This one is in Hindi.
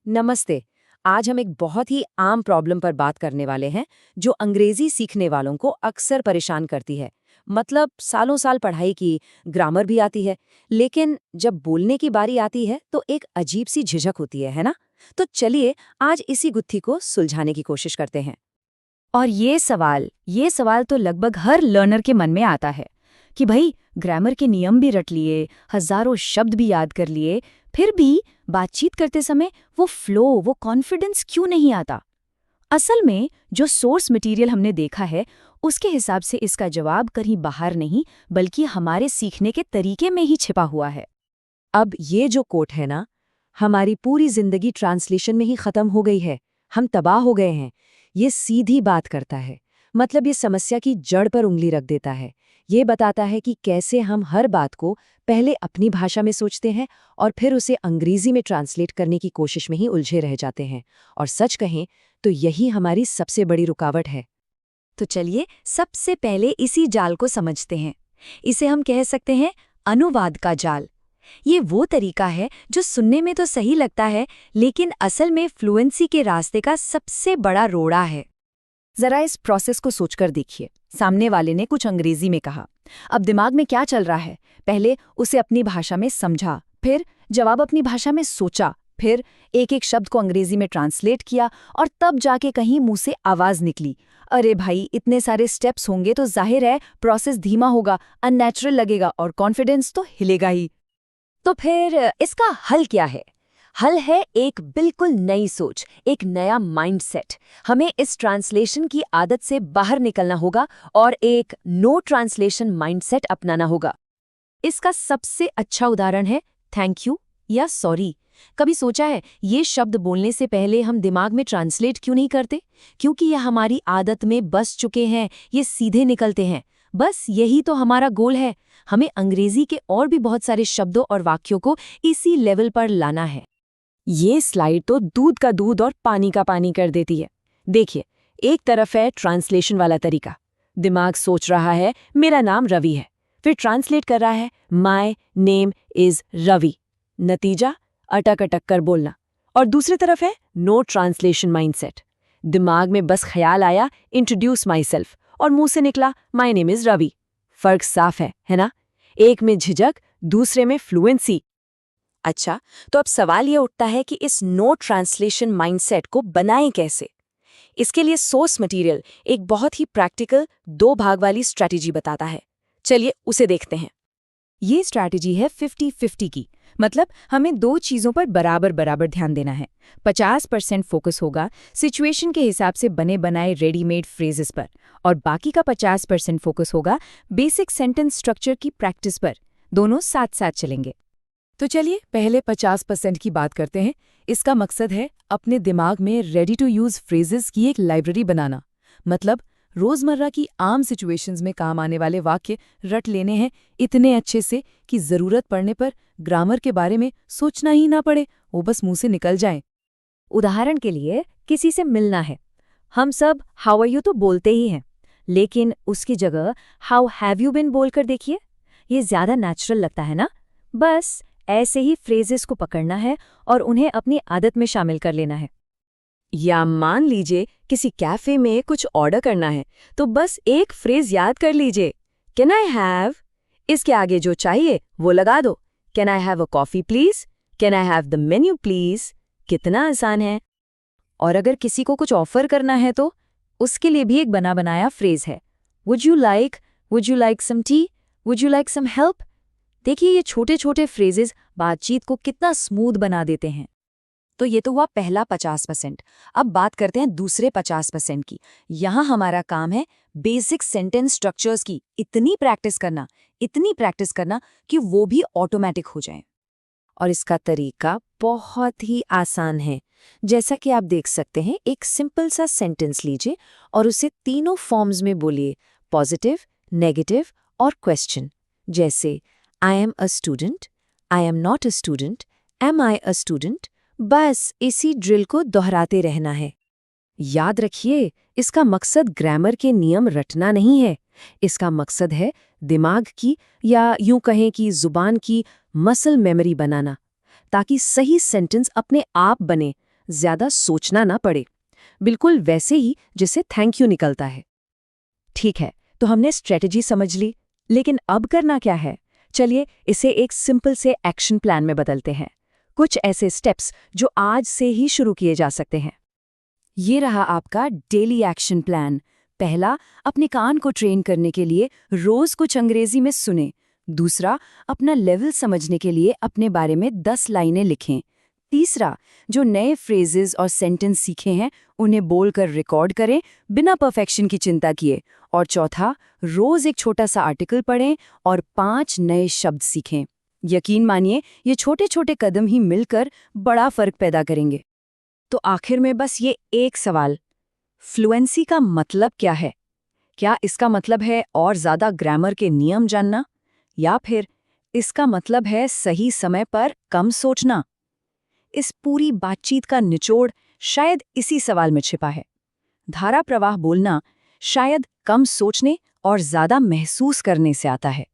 नमस्ते। आज हम एक बहुत ही आम प्रॉब्लम पर बात करने वाले हैं जो अंग्रेजी सीखने वालों को अक्सर परेशान करती है। मतलब सालों साल पढ़ाई की, ग्रामर भी आती है, लेकिन जब बोलने की बारी आती है तो एक अजीब सी झिझक होती है ना? तो चलिए आज इसी गुत्थी को सुलझाने की कोशिश करते हैं। और ये सवाल तो लगभग हर लर्नर के मन में आता है कि भाई ग्रामर के नियम भी रट लिए, हजारों शब्द भी याद कर लिए, फिर भी बातचीत करते समय वो फ्लो, वो कॉन्फिडेंस क्यों नहीं आता। असल में जो सोर्स मटेरियल हमने देखा है उसके हिसाब से इसका जवाब कहीं बाहर नहीं बल्कि हमारे सीखने के तरीके में ही छिपा हुआ है। अब ये जो कोट है ना, हमारी पूरी जिंदगी ट्रांसलेशन में ही खत्म हो गई है, हम तबाह हो गए हैं, ये सीधी बात करता है। मतलब ये समस्या की जड़ पर उंगली रख देता है। ये बताता है कि कैसे हम हर बात को पहले अपनी भाषा में सोचते हैं और फिर उसे अंग्रेजी में ट्रांसलेट करने की कोशिश में ही उलझे रह जाते हैं। और सच कहें तो यही हमारी सबसे बड़ी रुकावट है। तो चलिए सबसे पहले इसी जाल को समझते हैं। इसे हम कह सकते हैं अनुवाद का जाल। ये वो तरीका है जो सुनने में तो सही लगता है लेकिन असल में फ्लुएंसी के रास्ते का सबसे बड़ा रोड़ा है। जरा इस प्रोसेस को सोचकर देखिए। सामने वाले ने कुछ अंग्रेजी में कहा, अब दिमाग में क्या चल रहा है? पहले उसे अपनी भाषा में समझा, फिर जवाब अपनी भाषा में सोचा, फिर एक एक शब्द को अंग्रेजी में ट्रांसलेट किया और तब जाके कहीं मुंह से आवाज निकली। अरे भाई, इतने सारे स्टेप्स होंगे तो जाहिर है प्रोसेस धीमा होगा, अननेचुरल लगेगा और कॉन्फिडेंस तो हिलेगा ही। तो फिर इसका हल क्या है? हल है एक बिल्कुल नई सोच, एक नया माइंडसेट। हमें इस ट्रांसलेशन की आदत से बाहर निकलना होगा और एक नो ट्रांसलेशन माइंडसेट अपनाना होगा। इसका सबसे अच्छा उदाहरण है थैंक यू या सॉरी। कभी सोचा है ये शब्द बोलने से पहले हम दिमाग में ट्रांसलेट क्यों नहीं करते? क्योंकि यह हमारी आदत में बस चुके हैं, ये सीधे निकलते हैं। बस यही तो हमारा गोल है। हमें अंग्रेजी के और भी बहुत सारे शब्दों और वाक्यों को इसी लेवल पर लाना है। ये स्लाइड तो दूध का दूध और पानी का पानी कर देती है। देखिए, एक तरफ है ट्रांसलेशन वाला तरीका। दिमाग सोच रहा है मेरा नाम रवि है, फिर ट्रांसलेट कर रहा है माय नेम इज रवि। नतीजा अटक अटक कर बोलना। और दूसरी तरफ है नो ट्रांसलेशन माइंडसेट। दिमाग में बस ख्याल आया इंट्रोड्यूस माई सेल्फ और मुंह से निकला माय नेम इज रवि। फर्क साफ है ना? एक में झिझक, दूसरे में फ्लुएंसी। अच्छा, तो अब सवाल ये उठता है कि इस नो ट्रांसलेशन माइंडसेट को बनाएं कैसे? इसके लिए सोर्स मटेरियल एक बहुत ही प्रैक्टिकल 2 भाग वाली स्ट्रैटेजी बताता है। चलिए उसे देखते हैं। ये स्ट्रैटेजी है 50-50 की। मतलब हमें दो चीज़ों पर बराबर बराबर ध्यान देना है। 50% फोकस होगा सिचुएशन के हिसाब से बने बनाए रेडीमेड फ्रेजेस पर और बाकी का 50% फोकस होगा बेसिक सेंटेंस स्ट्रक्चर की प्रैक्टिस पर। दोनों साथ साथ चलेंगे। तो चलिए पहले 50% की बात करते हैं। इसका मकसद है अपने दिमाग में रेडी टू यूज़ फ्रेजेस की एक लाइब्रेरी बनाना। मतलब रोज़मर्रा की आम सिचुएशंस में काम आने वाले वाक्य रट लेने हैं इतने अच्छे से कि ज़रूरत पड़ने पर ग्रामर के बारे में सोचना ही ना पड़े, वो बस मुंह से निकल जाएं। उदाहरण के लिए किसी से मिलना है। हम सब हाउ आर यू तो बोलते ही हैं, लेकिन उसकी जगह हाउ हैव यू बिन बोलकर देखिए। ये ज़्यादा नेचुरल लगता है ना? बस ऐसे ही फ्रेजेस को पकड़ना है और उन्हें अपनी आदत में शामिल कर लेना है। या मान लीजिए किसी कैफे में कुछ ऑर्डर करना है, तो बस एक फ्रेज याद कर लीजिए, कैन आई हैव। इसके आगे जो चाहिए वो लगा दो, can I have a coffee please, can I have the menu please. कितना आसान है। और अगर किसी को कुछ ऑफर करना है तो उसके लिए भी एक बना बनाया फ्रेज है, would you like some tea, would you like some help. देखिए ये छोटे छोटे फ्रेजेस बातचीत को कितना स्मूथ बना देते हैं। तो ये तो हुआ पहला 50%। अब बात करते हैं दूसरे 50% की। यहाँ हमारा काम है बेसिक सेंटेंस स्ट्रक्चर्स की इतनी प्रैक्टिस करना कि वो भी ऑटोमेटिक हो जाए। और इसका तरीका बहुत ही आसान है। जैसा कि आप देख सकते हैं, एक सिंपल सा सेंटेंस लीजिए और उसे तीनों फॉर्म्स में बोलिए, पॉजिटिव, नेगेटिव और क्वेश्चन। जैसे I am a student, I am not a student, am I a student. बस इसी ड्रिल को दोहराते रहना है। याद रखिए, इसका मकसद ग्रामर के नियम रटना नहीं है। इसका मकसद है दिमाग की, या यूं कहें कि जुबान की मसल मेमोरी बनाना, ताकि सही सेंटेंस अपने आप बने, ज्यादा सोचना ना पड़े। बिल्कुल वैसे ही जिससे थैंक यू निकलता है। ठीक है, तो हमने स्ट्रेटजी समझ ली, लेकिन अब करना क्या है? चलिए इसे एक सिंपल से एक्शन प्लान में बदलते हैं। कुछ ऐसे स्टेप्स जो आज से ही शुरू किए जा सकते हैं। ये रहा आपका डेली एक्शन प्लान। पहला, अपने कान को ट्रेन करने के लिए रोज कुछ अंग्रेजी में सुने। दूसरा, अपना लेवल समझने के लिए अपने बारे में 10 लाइनें लिखें। तीसरा, जो नए फ्रेजेस और सेंटेंस सीखे हैं उन्हें बोलकर रिकॉर्ड करें बिना परफेक्शन की चिंता किए। और चौथा, रोज एक छोटा सा आर्टिकल पढ़ें और 5 नए शब्द सीखें। यकीन मानिए, ये छोटे छोटे कदम ही मिलकर बड़ा फर्क पैदा करेंगे। तो आखिर में बस ये एक सवाल, फ्लुएंसी का मतलब क्या है? क्या इसका मतलब है और ज़्यादा ग्रामर के नियम जानना, या फिर इसका मतलब है सही समय पर कम सोचना? इस पूरी बातचीत का निचोड़ शायद इसी सवाल में छिपा है। धारा प्रवाह बोलना शायद कम सोचने और ज़्यादा महसूस करने से आता है।